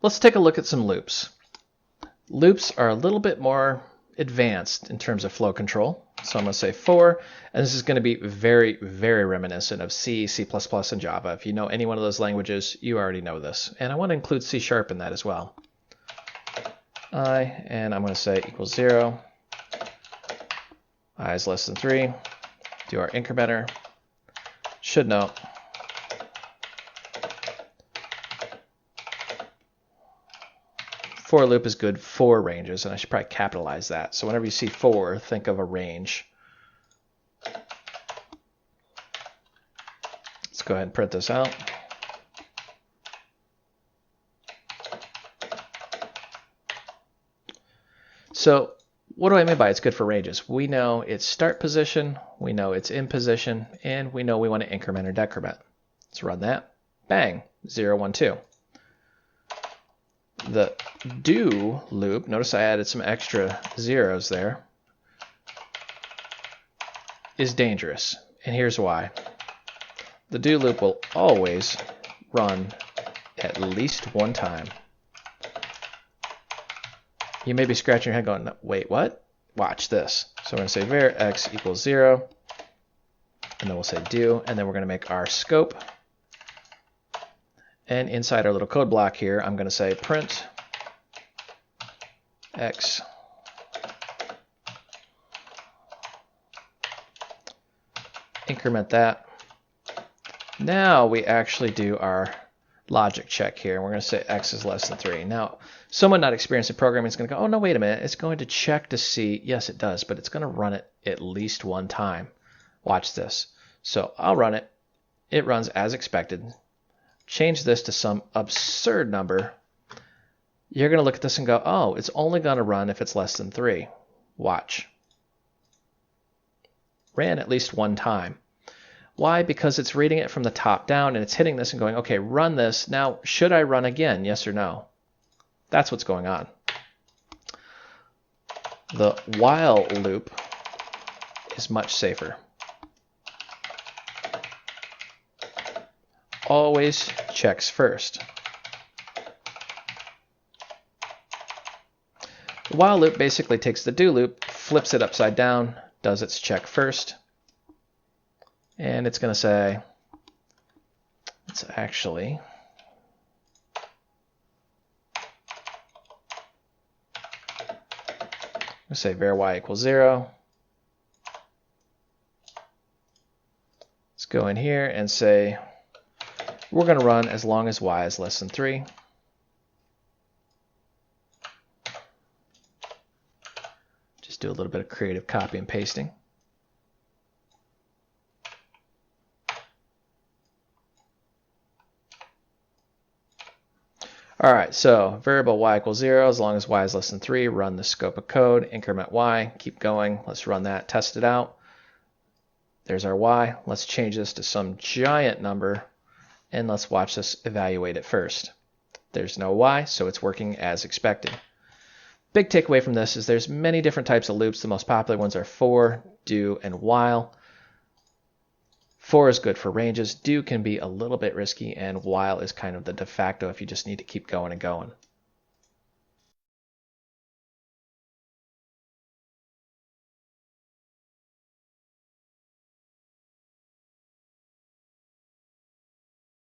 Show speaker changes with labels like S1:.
S1: let's take a look at some loops. Loops are a little bit more advanced in terms of flow control. So I'm going to say for, and this is going to be very, very reminiscent of C, C++, and Java. If you know any one of those languages, you already know this. And I want to include C# in that as well. And I'm going to say equals 0. I is less than 3. Do our incrementer. Should note. For loop is good for ranges, and I should probably capitalize that. So whenever you see for, think of a range. Let's go ahead and print this out. So what do I mean by it's good for ranges? We know its start position, we know its end position, and we know we want to increment or decrement. Let's run that. Bang, 0, 1, 2. The do loop, notice I added some extra zeros there, is dangerous. And here's why. The do loop will always run at least one time. You may be scratching your head going, wait, what? Watch this. So we're going to say var x equals 0, and then we'll say do, and then we're going to make our scope. And inside our little code block here, I'm going to say print x increment that. Now we actually do our logic check here, and we're going to say x is less than 3. Now, someone not experienced in programming is going to go, oh no, wait a minute, it's going to check to see, yes it does, but it's going to run it at least one time. Watch this. So I'll run it. It runs as expected. Change this to some absurd number. You're going to look at this and go, oh, it's only going to run if it's less than 3. Watch. Ran at least one time. Why? Because it's reading it from the top down and it's hitting this and going, okay, run this. Now, should I run again? Yes or no? That's what's going on. The while loop is much safer. Always checks first. The while loop basically takes the do loop, flips it upside down, does its check first, and it's going to say, it's actually, we'll say var y equals 0. Let's go in here and say, we're going to run as long as y is less than 3. Just do a little bit of creative copy and pasting. All right, so variable y equals 0, as long as y is less than 3, run the scope of code, increment y, keep going. Let's run that, test it out. There's our y. Let's change this to some giant number, and let's watch this evaluate it first. There's no y, so it's working as expected. Big takeaway from this is there's many different types of loops. The most popular ones are for, do, and while. For is good for ranges, do can be a little bit risky, and while is kind of the de facto if you just need to keep going and going.